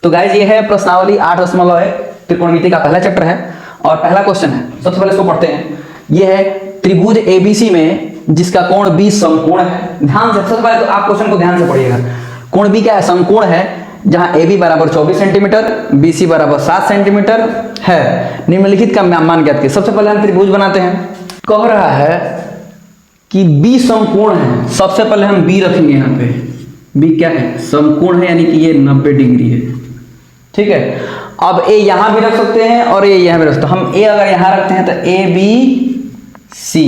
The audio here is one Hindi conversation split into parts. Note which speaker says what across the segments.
Speaker 1: तो गाइस ये है प्रश्नावली 8.1 त्रिकोणमिति का पहला चैप्टर है और पहला क्वेश्चन है। सबसे पहले इसको पढ़ते हैं। ये है त्रिभुज एबीसी में जिसका कोण बी समकोण है। ध्यान से सबसे पहले तो आप क्वेश्चन को ध्यान से पढ़िएगा। कोण बी क्या है? समकोण है, जहां ए बी बराबर 24 सेंटीमीटर, बी सी बराबर 7 सेंटीमीटर है। निम्नलिखित का मान ज्ञात कीजिए। सबसे पहले हम त्रिभुज बनाते हैं। कह रहा है कि बी समकोण है। सबसे पहले हम बी रखेंगे। यहाँ पे बी क्या है? समकोण है, यानी कि ये 90 डिग्री है। ठीक है। अब ए यहां भी रख सकते हैं और ए यहां भी रख सकते हैं। हम ए अगर यहां रखते हैं तो ए बी सी।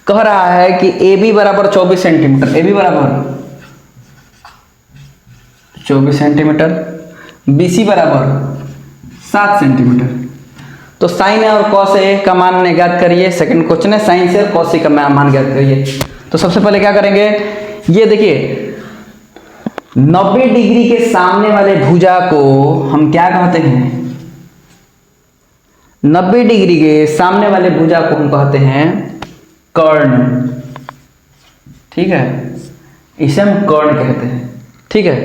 Speaker 1: कह रहा है कि ए बी बराबर 24 सेंटीमीटर, ए बी बराबर 24 सेंटीमीटर, बी सी बराबर 7 सेंटीमीटर। तो साइन और कॉस ए का मान ज्ञात करिए। सेकंड क्वेश्चन है साइन से और कॉस सी का मान ज्ञात करिए। तो सबसे पहले क्या करेंगे? ये देखिए 90 डिग्री के सामने वाले भुजा को हम क्या कहते हैं? 90 डिग्री के सामने वाले भुजा को हम कहते हैं कर्ण। ठीक है, इसे हम कर्ण कहते हैं। ठीक है,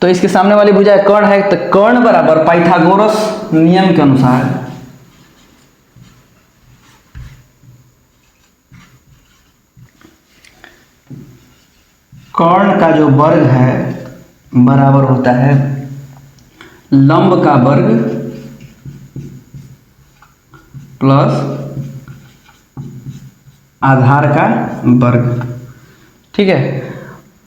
Speaker 1: तो इसके सामने वाली भुजा कर्ण है, तो कर्ण बराबर पाइथागोरस नियम के अनुसार कर्ण का जो वर्ग है बराबर होता है लंब का वर्ग प्लस आधार का वर्ग। ठीक है,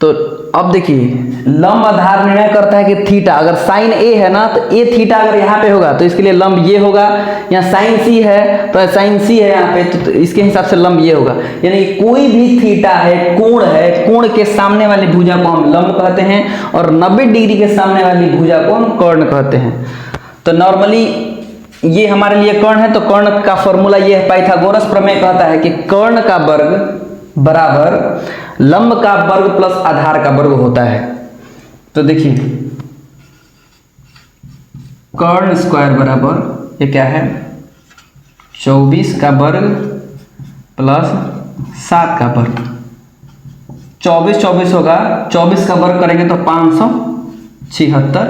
Speaker 1: तो अब देखिए लंब आधार निर्णय करता है कि थीटा, अगर साइन ए है ना तो ए थीटा अगर यहाँ पे होगा तो इसके लिए लंब ये होगा। यहाँ साइन सी है तो साइन सी है यहाँ पे, तो इसके हिसाब से लंब ये होगा। यानी कोई भी थीटा है, कोण है, कोण के सामने वाली भुजा को हम लंब कहते हैं और 90 डिग्री के सामने वाली भुजा को हम कर्ण कहते हैं। तो नॉर्मली ये हमारे लिए कर्ण है, तो कर्ण का फॉर्मूला ये है, पाइथागोरस प्रमेय कहता है कि कर्ण का वर्ग बराबर लंब का वर्ग प्लस आधार का वर्ग होता है। तो देखिए कर्ण स्क्वायर बराबर ये क्या है? 24 का वर्ग प्लस 7 का वर्ग। 24 होगा, 24 का वर्ग करेंगे तो 576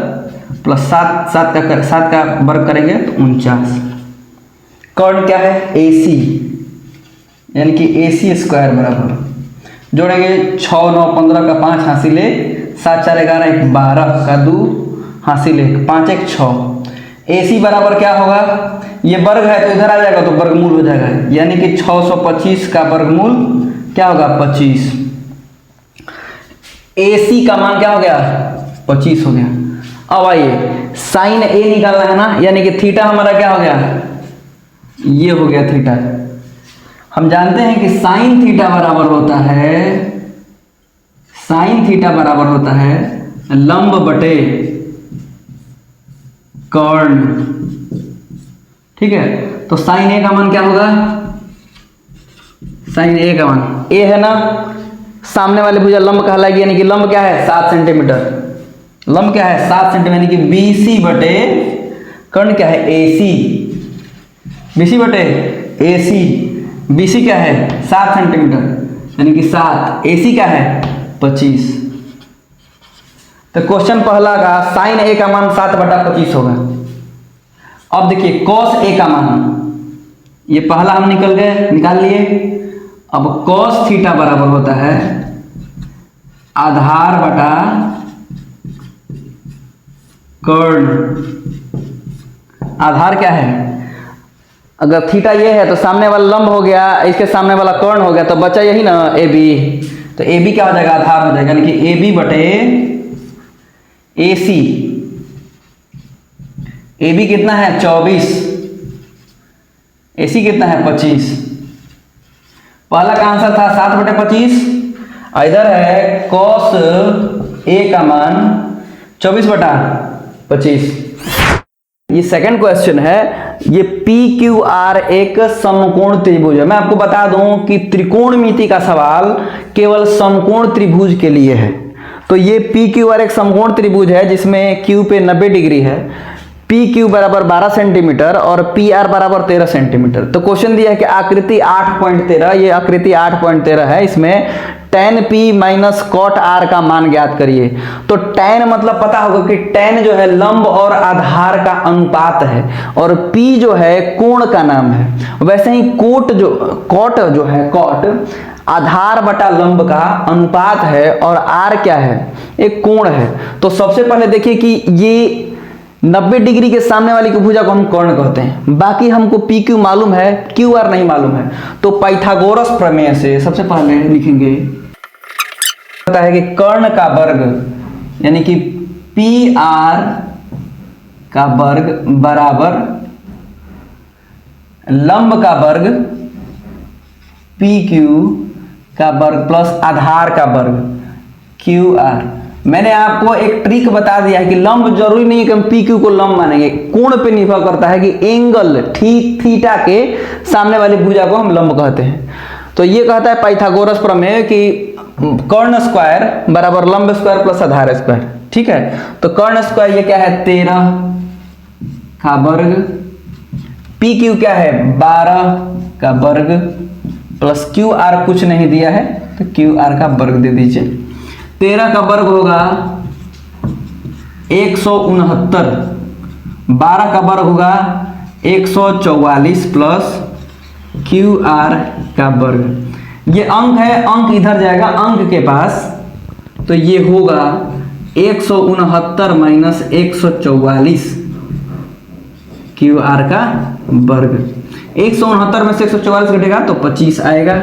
Speaker 1: प्लस 7 का वर्ग करेंगे तो 49। कर्ण क्या है? AC, यानी कि AC स्क्वायर बराबर जोड़ेंगे 6 9 15 का 5 हासिल 7 4 11 1 12 का 2 हासिल 1 5 1 6। AC बराबर क्या होगा? ये वर्ग है तो इधर आ जाएगा तो वर्गमूल हो जाएगा, यानी कि 625 का वर्गमूल क्या होगा? 25। AC का मान क्या हो गया? 25 हो गया। अब आइए साइन A निकालना है ना, यानी कि थीटा हमारा क्या हो गया? ये हो गया थीटा। हम जानते हैं कि साइन थीटा बराबर होता है लंब बटे कर्ण। ठीक है, तो साइन ए का मान क्या होगा? साइन ए का मान ए है ना, सामने वाले भुजा लंब कहलाएगी, यानी कि लंब क्या है? 7 सेंटीमीटर। लंब क्या है? 7 सेंटीमीटर, यानी कि BC बटे कर्ण क्या है? AC। BC बटे AC। BC क्या है? 7 सेंटीमीटर, यानी कि 7। AC क्या है? 25। तो क्वेश्चन पहला का साइन A का मान 7/25 होगा। अब देखिए कॉस A का मान, ये पहला हम निकाल लिए। अब कॉस थीटा बराबर होता है आधार बटा कर्ण। आधार क्या है? अगर थीटा ये है तो सामने वाला लंब हो गया, इसके सामने वाला कर्ण हो गया, तो बचा यही ना AB। तो AB क्या हो जाएगा? आधार हो जाएगा, यानी कि AB बटे AC। AB कितना है? 24। AC कितना है? 25। पहला का आंसर था 7/25। इधर है cos A का मान 24/25। ये सेकंड क्वेश्चन है। ये PQR एक समकोण त्रिभुज है। मैं आपको बता दूं कि त्रिकोणमिति का सवाल केवल समकोण त्रिभुज के लिए है। तो ये PQR एक समकोण त्रिभुज है जिसमें Q पे 90 डिग्री है। पी क्यू बराबर 12 सेंटीमीटर और पी आर बराबर 13 सेंटीमीटर। तो क्वेश्चन दिया है कि आकृति 8.13, ये आकृति 8.13 है, इसमें tan p minus cot r का मान ज्ञात करिए। तो tan मतलब पता होगा कि tan जो है लंब और आधार का अनुपात है, और p जो है कोण का नाम है। वैसे ही कॉट जो है कॉट आधार बटा लंब का अनुपात है, और r क्या है, एक कोण है। तो सबसे पहले देखिए कि ये 90 डिग्री के सामने वाली की भुजा को हम कर्ण कहते हैं। बाकी हमको पी क्यू मालूम है, क्यू आर नहीं मालूम है। तो पाइथागोरस प्रमेय से सबसे पहले लिखेंगे पता है कि कर्ण का वर्ग यानी कि पी आर का वर्ग बराबर लंब का वर्ग पी क्यू का वर्ग प्लस आधार का वर्ग क्यू आर। मैंने आपको एक ट्रिक बता दिया है कि लंब जरूरी नहीं है कि हम पी क्यू को लंब मानेंगे, कोण पे निर्भर करता है कि एंगल थीटा के सामने वाली भुजा को हम लंब कहते हैं। तो ये कहता है पाइथागोरस प्रमेय कि कर्ण स्क्वायर बराबर लंब स्क्वायर प्लस आधार स्क्वायर। ठीक है, तो कर्ण स्क्वायर ये क्या है 13 का वर्ग, पी क्यू क्या है 12 का वर्ग प्लस क्यू आर कुछ नहीं दिया है तो क्यू आर का वर्ग दे दीजिए। 13 का वर्ग होगा 169, 12 का वर्ग होगा 144 प्लस क्यू आर का वर्ग। ये अंक है, अंक इधर जाएगा अंक के पास, तो ये होगा 169 माइनस 144 क्यू आर का वर्ग। 169 में से 144 घटेगा तो 25 आएगा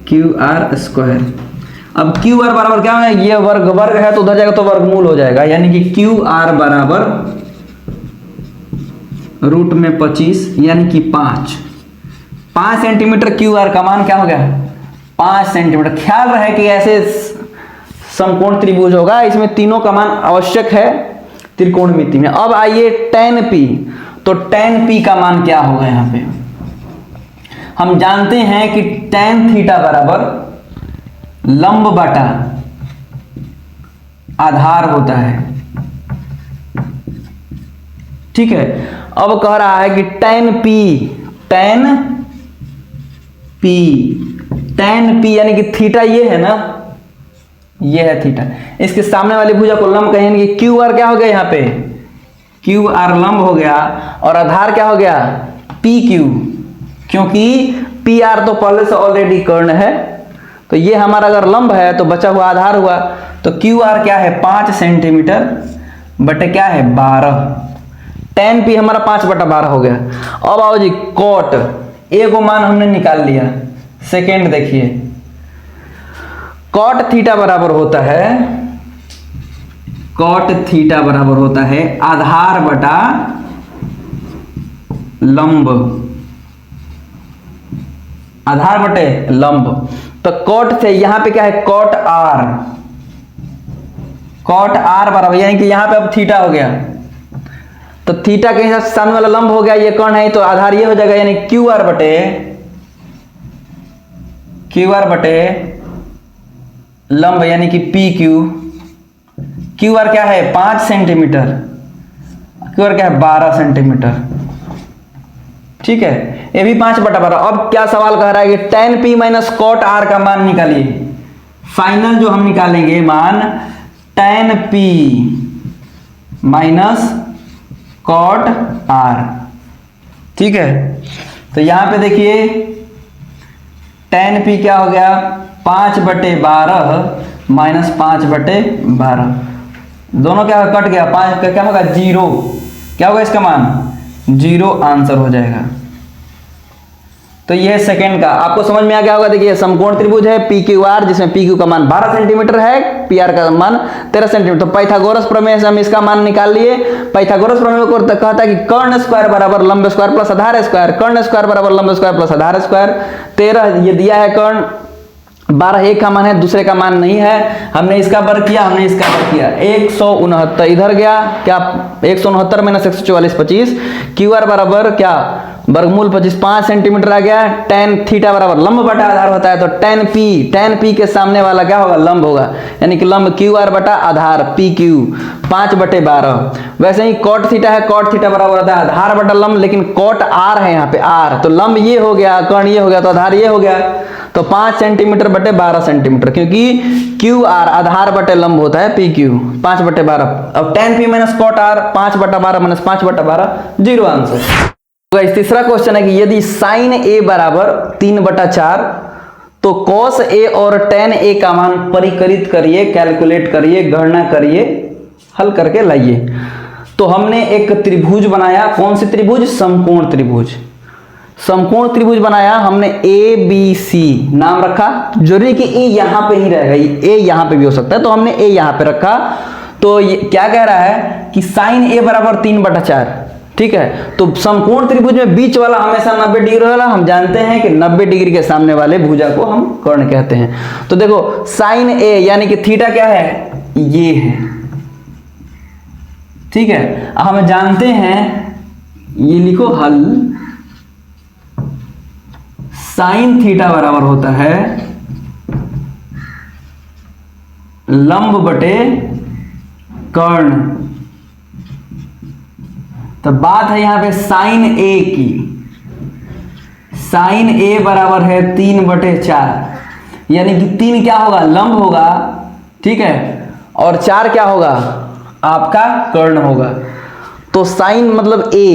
Speaker 1: क्यू आर स्क्वायर। अब क्यू आर बराबर क्या है, ये वर्ग है तो उधर जाएगा तो वर्गमूल हो जाएगा, यानी कि क्यू आर बराबर रूट में 25 यानी कि 5 सेंटीमीटर। क्यू आर का मान क्या हो गया 5 सेंटीमीटर। ख्याल रहे कि ऐसे समकोण त्रिभुज होगा, इसमें तीनों का मान आवश्यक है त्रिकोणमिति में। अब आइए tan p, तो tan p का मान क्या होगा। यहां पे हम जानते हैं कि tan थीटा बराबर लंब बटा आधार होता है। ठीक है, अब कह रहा है कि tan p यानी कि थीटा ये है ना, ये है थीटा, इसके सामने वाली भुजा को लंब कहें कि क्यू आर क्या हो गया, यहाँ पे क्यू आर लंब हो गया और आधार क्या हो गया पी क्यू, क्योंकि पी आर तो पहले से ऑलरेडी कर्ण है, तो ये हमारा अगर लंब है तो बचा हुआ आधार हुआ। तो क्यू आर क्या है 5 सेंटीमीटर बटे क्या है 12, tan p हमारा 5/12 हो गया। अब आओ जी कॉट, ए को मान हमने निकाल लिया। सेकेंड देखिए, कॉट थीटा बराबर होता है आधार बटा लंब, आधार बटे लंब। तो कॉट से यहां पे क्या है कॉट आर बराबर, यानी कि यहां पे अब थीटा हो गया, तो थीटा के हिसाब से सामने वाला लंब हो गया, ये कौन है तो आधार ये हो जाएगा, यानी क्यू आर बटे लंब यानी कि पी क्यू आर क्या है 5 सेंटीमीटर, क्यू आर क्या है 12 सेंटीमीटर। ठीक है, ये भी 5/12। अब क्या सवाल कह रहा है कि tan p minus cot r का मान निकालिए। फाइनल जो हम निकालेंगे मान tan p minus cot r। ठीक है, तो यहां पे देखिए tan p क्या हो गया 5/12 माइनस 5/12, दोनों क्या कट गया, 5 क्या होगा 0, क्या होगा इसका मान 0 आंसर हो जाएगा। तो ये सेकंड का आपको समझ में आ गया होगा। देखिए समकोण त्रिभुज है पी क्यू आर, जिसमें पी क्यू का मान 12 सेंटीमीटर है, पी आर का मान 13 सेंटीमीटर। तो पाइथागोरस प्रमेय से हम इसका मान निकाल लिए। पाइथागोरस प्रमेय को कहता है कि कर्ण स्क्वायर बराबर लंब स्क्वायर प्लस आधार स्क्वायर, कर्ण स्क्वायर बराबर लंब स्क्वायर प्लस आधार स्क्वायर। 13 ये दिया है कर्ण, 12 एक का मान है, दूसरे का मान नहीं है। हमने इसका वर्ग किया, हमने इसका वर्ग किया, 169 इधर गया, क्या 169 माइनस 144 25, क्यू आर बराबर क्या वर्गमूल 25, 5 सेंटीमीटर आ गया। tan थीटा बराबर लंब बटा आधार होता है, तो tan p के सामने वाला क्या होगा, लंब होगा, यानी कि लंब QR बटा आधार PQ 5/12। वैसे ही cot थीटा है, cot थीटा बराबर होता है आधार बटा लंब, लेकिन cot r है यहाँ पे r, तो लंब ये हो गया, कर्ण ये हो गया, तो आधार ये हो गया, तो 5 सेंटीमीटर बटे 12 सेंटीमीटर, क्योंकि QR आधार बटे लंब होता है PQ 5/12। अब tan p minus cot r 5/12 minus 5/12 0 answer. तो तीसरा क्वेश्चन है कि यदि sin a बराबर 3/4 तो cos a और tan a का मान परिकलित करिए, कैलकुलेट करिए, गणना करिए, हल करके लाइए। तो हमने एक त्रिभुज बनाया, कौन सी त्रिभुज, समकोण त्रिभुज। समकोण त्रिभुज बनाया हमने ABC नाम रखा, जरूरी कि ए यहां पे ही रहेगा, ए यहां पे भी हो सकता है, तो हमने ए यहां पे रखा। तो ये क्या कह रहा है कि sin a बराबर 3/4, ठीक है। तो समकोण त्रिभुज में बीच वाला हमेशा 90 डिग्री वाला, हम जानते हैं कि 90 डिग्री के सामने वाले भुजा को हम कर्ण कहते हैं। तो देखो sin a यानी कि थीटा क्या है, ये है, ठीक है। अब हम जानते हैं, ये लिखो हल, sin थीटा बराबर होता है लंब बटे कर्ण। तो बात है यहां पे sin a की, sin a बराबर है 3/4, यानी कि 3 क्या होगा, लंब होगा, ठीक है, और 4 क्या होगा, आपका कर्ण होगा। तो sin मतलब a,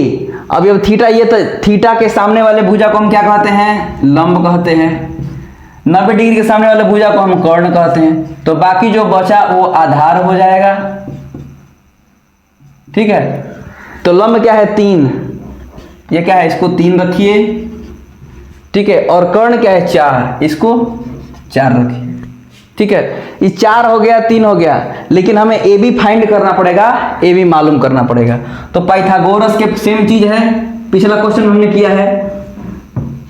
Speaker 1: अब ये थीटा, ये तो थीटा के सामने वाले भुजा को हम क्या कहते हैं, लंब कहते हैं। 90 डिग्री के सामने वाले भुजा को हम कर्ण कहते हैं। तो बाकी जो बचा वो आधार हो जाएगा, ठीक है। तो लंब क्या है 3, ये क्या है, इसको 3 रखिए, ठीक है, और कर्ण क्या है 4, इसको 4 रखिए, ठीक है। ये 4 हो गया, 3 हो गया, लेकिन हमें ए बी फाइंड करना पड़ेगा, ए बी मालूम करना पड़ेगा। तो पाइथागोरस के सेम चीज है, पिछला क्वेश्चन हमने किया है,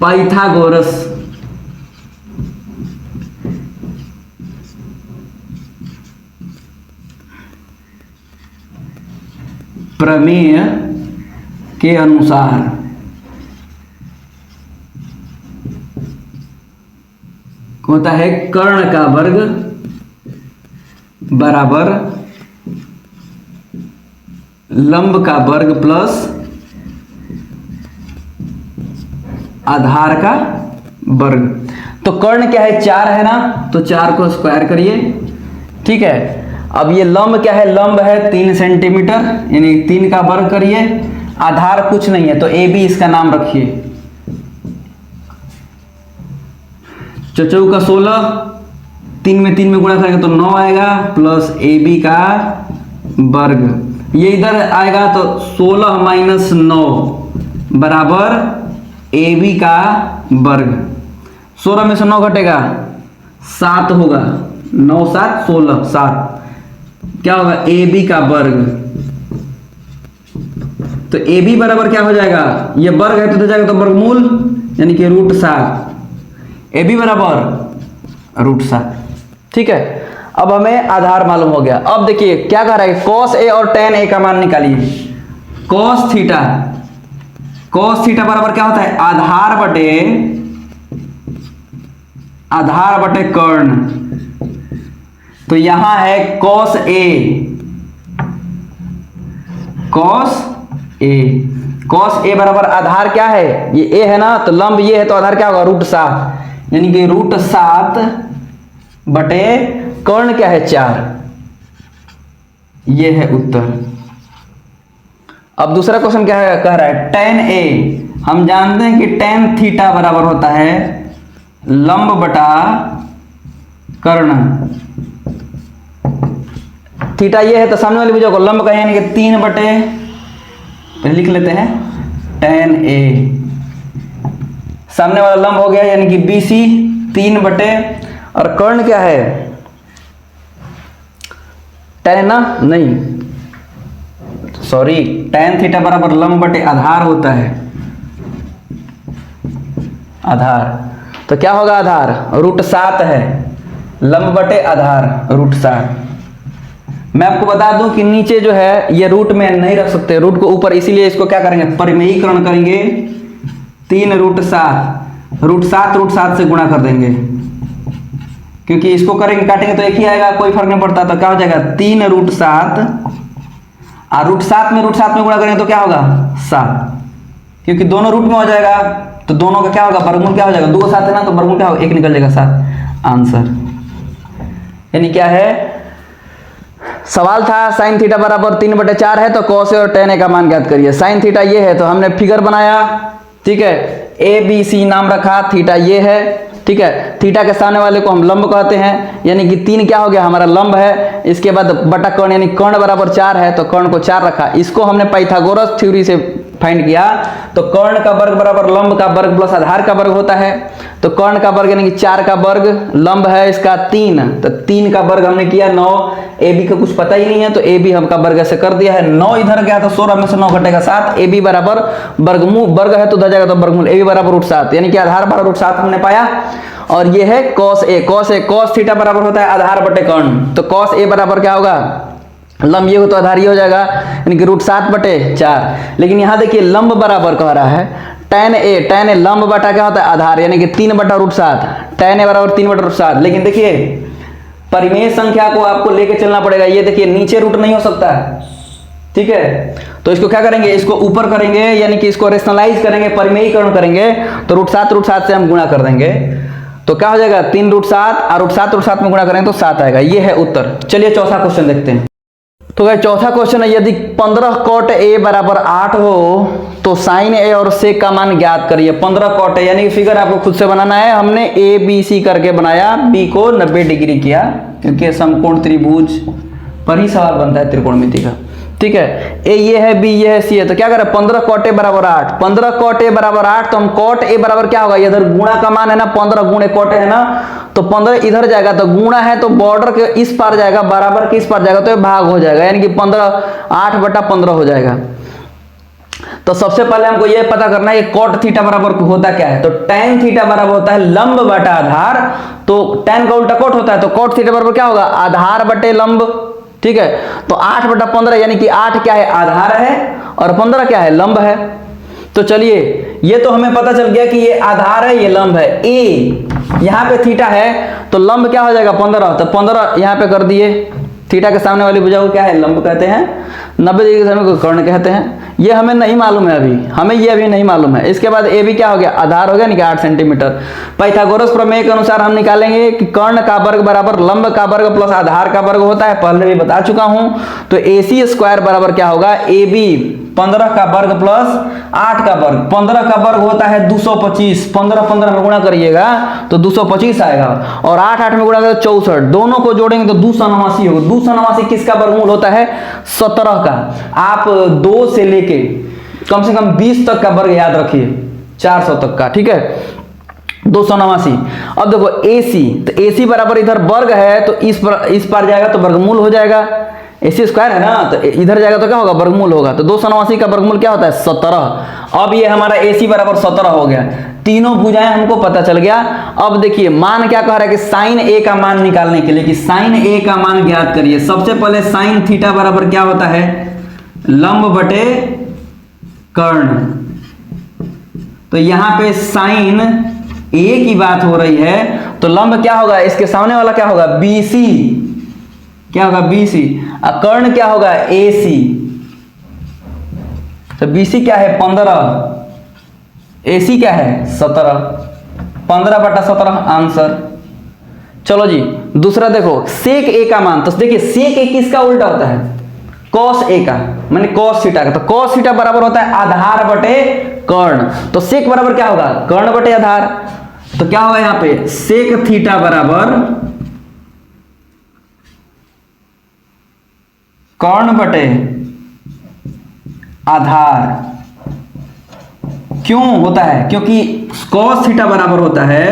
Speaker 1: पाइथागोरस प्रमेय के अनुसार होता है कर्ण का वर्ग बराबर लंब का वर्ग प्लस आधार का वर्ग। तो कर्ण क्या है 4 है ना, तो 4 को स्क्वायर करिए, ठीक है। अब ये लंब क्या है, लंब है 3 सेंटीमीटर, यानी 3 का वर्ग करिए, आधार कुछ नहीं है, तो ए बी इसका नाम रखिए। चौचौ का 16, 3 में 3 में गुणा करेंगे तो 9 आएगा, प्लस ए बी का वर्ग, ये इधर आएगा तो 16 माइनस 9 बराबर ए बी का वर्ग। 16 में से 9 घटेगा 7 होगा, 9 7 16 7, क्या होगा ए बी का वर्ग। तो ए बी बराबर क्या हो जाएगा, ये वर्ग है तो हो जाएगा तो वर्गमूल, यानी कि √7, ए बी बराबर √7, ठीक है। अब हमें आधार मालूम हो गया। अब देखिए क्या कह रहा है, cos a और tan a का मान निकालिए। cos थीटा बराबर क्या होता है, आधार बटे कर्ण। तो यहां है cos a बराबर आधार क्या है, ये a है ना, तो लंब ये है, तो आधार क्या होगा √7, यानी कि √7 बटे कर्ण क्या है 4, ये है उत्तर। अब दूसरा क्वेश्चन क्या है, कह रहा है tan a, हम जानते हैं कि tan थीटा बराबर होता है लंब बटा कर्ण। थीटा ये है तो सामने वाली भुजा को लंब कहें, यानी कि 3 बटे, पहले लिख लेते हैं tan a, सामने वाला लंब हो गया यानी कि BC 3 बटे, और कर्ण क्या है tan ना, नहीं सॉरी, tan थीटा बराबर लंब बटे आधार होता है, आधार। तो क्या होगा आधार, √7 है, लंब बटे आधार √7। मैं आपको बता दूं कि नीचे जो है ये रूट में नहीं रख सकते, रूट को ऊपर, इसीलिए इसको क्या करेंगे, परिमेयीकरण करेंगे, 3√7 √7 से गुणा कर देंगे, क्योंकि इसको करेंगे काटेंगे तो एक ही आएगा, कोई फर्क नहीं पड़ता। तो क्या हो जाएगा 3√7 और √7 में गुणा करेंगे तो क्या होगा 7, क्योंकि दोनों रूट में हो जाएगा तो दोनों का क्या होगा वर्गमूल क्या हो जाएगा, 2 7 है ना, तो वर्गमूल क्या होगा 1 निकल जाएगा 7 आंसर। यानी क्या है, सवाल था साइन थीटा बराबर 3/4 है तो कॉस ए और tan ए का मान ज्ञात करिए। साइन थीटा ये है तो हमने फिगर बनाया, ठीक है, ABC नाम रखा, थीटा ये है, ठीक है, थीटा के सामने वाले को हम लंब कहते हैं, यानी कि 3 क्या हो गया हमारा लंब है। इसके बाद बटा कर्ण, यानी कर्ण बराबर 4 है तो कर्ण को 4 रखा। इसको हमने पाइथागोरस थ्योरी से फाइंड किया, तो कर्ण का वर्ग बराबर लंब का वर्ग प्लस आधार का वर्ग होता है। तो कर्ण का वर्ग यानी कि 4 का वर्ग, लंब है इसका 3, तो 3 का वर्ग हमने किया 9। AB का कुछ पता ही नहीं है तो AB हमका वर्ग ऐसे कर दिया है, 9 इधर गया तो 16 में से 9 घटेगा 7। AB बराबर वर्गमूल, वर्ग है तो उधर जाएगा तो वर्गमूल, AB बराबर √7, यानी कि आधार बराबर √7 हमने पाया। और ये है cos A, cos थीटा बराबर होता है आधार बटे कर्ण, तो cos A बराबर क्या होगा, लंब ये हो तो आधार ये हो जाएगा, यानी कि √7/4। लेकिन यहाँ देखिए लंब बराबर कह रहा है tan A लंब बटा क्या होता है आधार, यानी कि 3/√7, tan A बराबर 3/√7। लेकिन देखिए परिमेय संख्या को आपको लेके चलना पड़ेगा, ये देखिए नीचे रूट नहीं हो सकता है, ठीक है, तो इसको क्या करेंगे, इसको ऊपर करेंगे, यानी कि इसको रेशनलाइज करेंगे, परिमेयीकरण करेंगे, तो √7 से हम गुणा कर देंगे तो क्या हो जाएगा 3√7 और √7 में गुणा करेंगे तो 7 आएगा। ये है उत्तर। चलिए चौथा क्वेश्चन देखते हैं। तो भाई चौथा क्वेश्चन है, यदि 15 cot A बराबर 8 हो तो साइन A और सेक का मान ज्ञात करिए। 15 cot A यानी कि फिगर आपको खुद से बनाना है, हमने ABC करके बनाया, B को 90 डिग्री किया, क्योंकि समकोण त्रिभुज पर ही सवाल बनता है त्रिकोणमिति का, ठीक है। A ये है, B ये है, C है, तो क्या करें 15 cot A बराबर 8, 15 cot A बराबर 8, तो हम cot A बराबर क्या होगा, इधर गुणा का मान है ना, 15 गुणे cot A है ना, तो 15 इधर जाएगा तो गुणा है तो बॉर्डर के इस पार जाएगा, बराबर के इस पार जाएगा तो ये भाग हो जाएगा, यानी कि 15 8/15 हो जाएगा। तो सबसे पहले हमको ये पता करना है कि cot थीटा बराबर होता क्या है, तो tan थीटा बराबर होता है लंब बटा आधार, तो tan का उल्टा cot होता है, तो cot थीटा बराबर क्या होगा आधार बटे लंब, ठीक है। तो 8/15 यानी कि 8 क्या है आधार है और 15 क्या है लंब है। तो चलिए ये तो हमें पता चल गया कि ये आधार है ये लंब है, A यहाँ पे थीटा है तो लंब क्या हो जाएगा 15, तो 15 यहाँ पे कर दिए, थीटा के सामने वाली भुजा को क्या है लंब कहते हैं, 90 डिग्री के सामने को कर्ण कहते हैं। ये हमें नहीं मालूम है अभी, हमें ये अभी नहीं मालूम है। इसके बाद ए भी क्या हो गया आधार हो गया, नहीं 8 सेंटीमीटर। पाइथागोरस प्रमेय के अनुसार हम निकालेंगे कि कर्ण का वर्ग बराबर लंब का वर्ग प्लस आधार का वर्ग होता है, पहले भी बता चुका हूं। तो AC स्क्वायर बराबर क्या होगा AB 15 का वर्ग प्लस 8 का वर्ग, 15 का वर्ग होता है 225, 15 में गुणा करिएगा तो 225 आएगा, और 8 में गुणा करें 64, दोनों को जोड़ेंगे तो 289 होगा। 289 किसका वर्गमूल होता है 17 का। आप 2 से लेके कम से कम 20 तक का वर्ग याद रखिए, 400 तक का, ठीक है 289। अब देखो AC, तो AC बराबर इधर वर्ग है तो इस पर जाएगा तो वर्गमूल हो जाएगा, AC स्क्वायर है ना, तो इधर जाएगा तो क्या होगा वर्गमूल होगा, तो 289 का वर्गमूल क्या होता है 17। अब ये हमारा AC बराबर 17 हो गया, तीनों भुजाएं हमको पता चल गया। अब देखिए मान क्या कह रहा है कि साइन A का मान निकालने के लिए कि साइन A का मान ज्ञात करिए। सबसे पहले साइन थीटा बराबर क्या होता है लंब बटे कर्ण, तो यहां पे साइन A की बात हो रही है तो लंब क्या होगा, इसके सामने वाला क्या होगा BC, क्या होगा BC, और कर्ण क्या होगा AC, तो BC क्या है 15, AC क्या है 17, 15/17 आंसर। चलो जी दूसरा देखो सेक A का मान, तो देखिए सेक A किसका उल्टा होता है cos A का, माने cos थीटा का, तो cos थीटा बराबर होता है आधार बटे कर्ण, तो सेक बराबर क्या होगा कर्ण बटे आधार, तो क्या होगा यहां पे सेक थीटा बराबर कर्ण बटे आधार। क्यों होता है, क्योंकि cos थीटा बराबर होता है,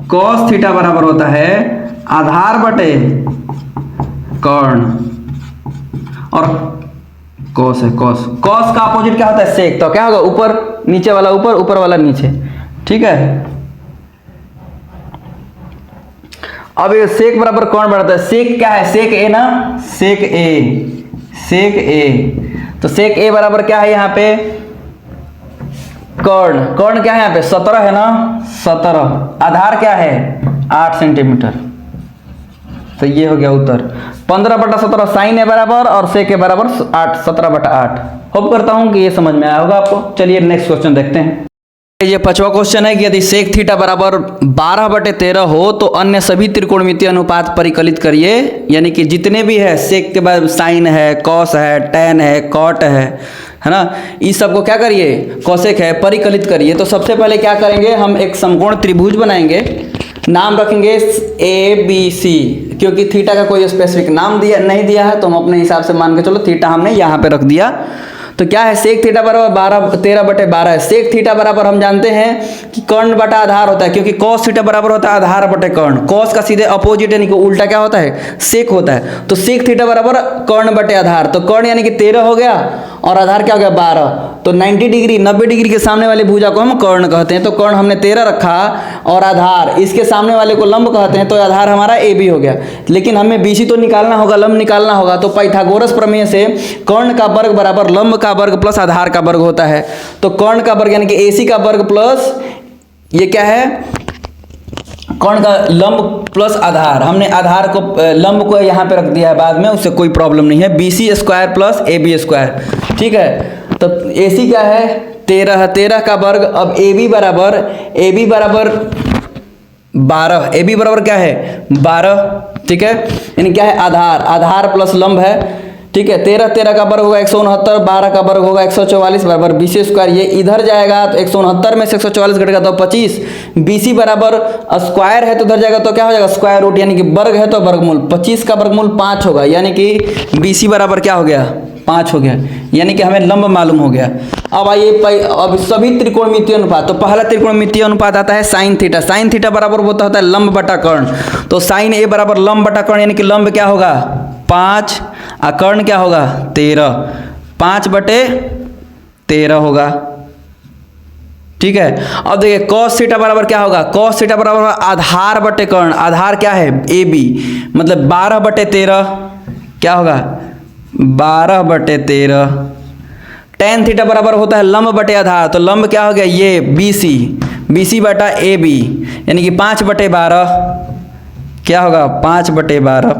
Speaker 1: cos थीटा बराबर होता है आधार बटे कर्ण, और cos है cos का अपोजिट क्या होता है सेक, तो क्या होगा ऊपर नीचे वाला ऊपर, ऊपर वाला नीचे, ठीक है। अब ये सेक बराबर कौन बढ़ता है, सेक क्या है सेक A ना, सेक A, तो सेक A बराबर क्या है यहाँ पे कर्ण, कर्ण क्या है यहाँ पे 17 है ना, 17, आधार क्या है 8 सेंटीमीटर, तो ये हो गया उत्तर। 15/17 साइन है बराबर और सेक के बराबर 8, 17/8। होप करता हूं कि ये समझ में आया होगा आपको। चलिए नेक्स्ट क्वेश्चन देखते हैं। ये 5वां क्वेश्चन है कि यदि सेक थीटा बराबर 12/13 हो तो अन्य सभी त्रिकोणमितीय अनुपात परिकलित करिए, यानी कि जितने भी है सेक के बाद साइन है, कॉस है, टैन है, कॉट है ना, इस सबको क्या करिए, कोसेक है, परिकलित करिए। तो सबसे पहले क्या करेंगे, हम एक समकोण त्रिभुज बनाएंगे, नाम रखेंगे ABC, क्योंकि थीटा का कोई स्पेसिफिक नाम नहीं दिया है तो हम अपने हिसाब से मान के चलो थीटा हमने यहाँ पे रख दिया। तो क्या है, सेक थीटा बराबर 13/12 है। सेक थीटा बराबर हम जानते हैं कि कर्ण बटा आधार होता है, क्योंकि कॉस थीटा बराबर होता है आधार बटे कर्ण। कॉस का सीधे अपोजिट यानी कि उल्टा क्या होता है, सेक होता है। तो सेक थीटा बराबर कर्ण बटे आधार, तो कर्ण यानी कि 13 हो गया और आधार क्या हो गया 12। तो 90 डिग्री के सामने वाले भुजा को हम कर्ण कहते हैं। तो कर्ण हमने 13 रखा और आधार इसके सामने वाले को लंब कहते हैं, तो आधार हमारा AB हो गया। लेकिन हमें BC तो निकालना होगा, लंब निकालना होगा। तो पाइथागोरस प्रमेय से कर्ण का वर्ग बराबर लंब का वर्ग प्लस आधार का वर्ग होता है। तो कर्ण का वर्ग यानी कि AC का वर्ग प्लस ये क्या है, कर्ण का लंब प्लस आधार। हमने आधार को लंब को यहाँ पे रख दिया है, बाद में उससे कोई प्रॉब्लम नहीं है। BC² प्लस AB², ठीक है। तो AC क्या है 13, 13 का वर्ग। अब AB बराबर 12, AB बराबर क्या है 12, ठीक है। यानी क्या है आधार, आधार प्लस लंब है, ठीक है। 13 का वर्ग होगा 169, 12 का वर्ग होगा 144 बराबर BC²। ये इधर जाएगा तो 169 में से 144 घटेगा तो 25। BC बराबर स्क्वायर है तो इधर जाएगा तो क्या हो जाएगा स्क्वायर रूट, यानी कि वर्ग है तो वर्गमूल। 25 का वर्गमूल 5 होगा, यानी कि BC बराबर क्या हो गया 5 हो गया, यानी कि हमें लंब मालूम हो गया। अब आइए अब सभी त्रिकोणमितीय अनुपात। तो पहला त्रिकोणमितीय अनुपात आता है साइन थीटा। साइन थीटा बराबर होता है लंब बटा कर्ण। तो साइन A बराबर लंब बटा कर्ण, यानी कि लंब क्या होगा 5 और कर्ण क्या होगा 13, 5/13 होगा, ठीक है। अब देखिए cos थीटा बराबर क्या होगा, cos थीटा बराबर आधार बटे कर्ण। आधार क्या है AB, मतलब 12/13 क्या होगा 12/13। tan थीटा बराबर होता है लंब बटे आधार। तो लंब क्या हो गया ये BC बटा AB, यानी कि 5/12 क्या होगा 5/12।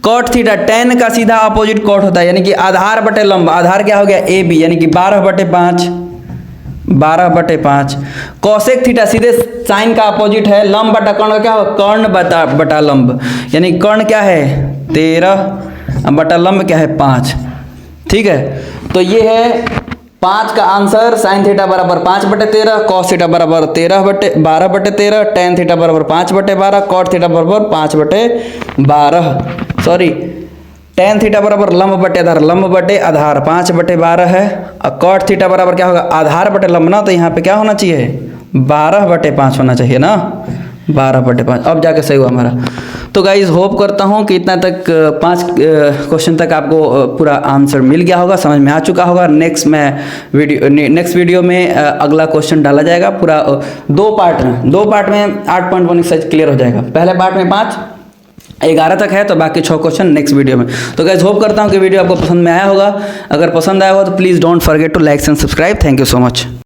Speaker 1: कॉट थीटा, tan का सीधा अपोजिट कॉट होता है, यानी कि आधार बटे लंब। आधार क्या हो गया AB, यानी कि 12/5। कॉसेक थीटा सीधे साइन का अपोजिट है, लंब बटा कर्ण का क्या होगा कर्ण बटा लंब, यानी कर्ण क्या है 13 बटा लंब क्या है 5, ठीक है। तो ये है 5 का आंसर। साइन थीटा बराबर 5/13, कॉस थीटा बराबर 12/13, tan थीटा बराबर 5/12, कॉट थीटा बराबर 5/12, सॉरी tan थीटा बराबर लंब बटे आधार, लंब बटे आधार 5/12 है। और कॉट थीटा बराबर क्या होगा आधार बटे लंब ना, तो यहाँ पे क्या होना चाहिए 12/5 होना चाहिए ना, 12/5। अब जाके सही हुआ हमारा। तो गाइज होप करता हूँ कि इतना तक 5 क्वेश्चन तक आपको पूरा आंसर मिल गया होगा, समझ में आ चुका होगा। नेक्स्ट वीडियो में अगला क्वेश्चन डाला जाएगा पूरा 2 पार्ट में 8.1 एक्सरसाइज क्लियर हो जाएगा। पहले पार्ट में 5, 11 तक है, तो बाकी 6 क्वेश्चन नेक्स्ट वीडियो में। तो गाइज होप करता हूँ कि वीडियो आपको पसंद में आया होगा। अगर पसंद आया हो तो please don't forget to like and subscribe. Thank you so much.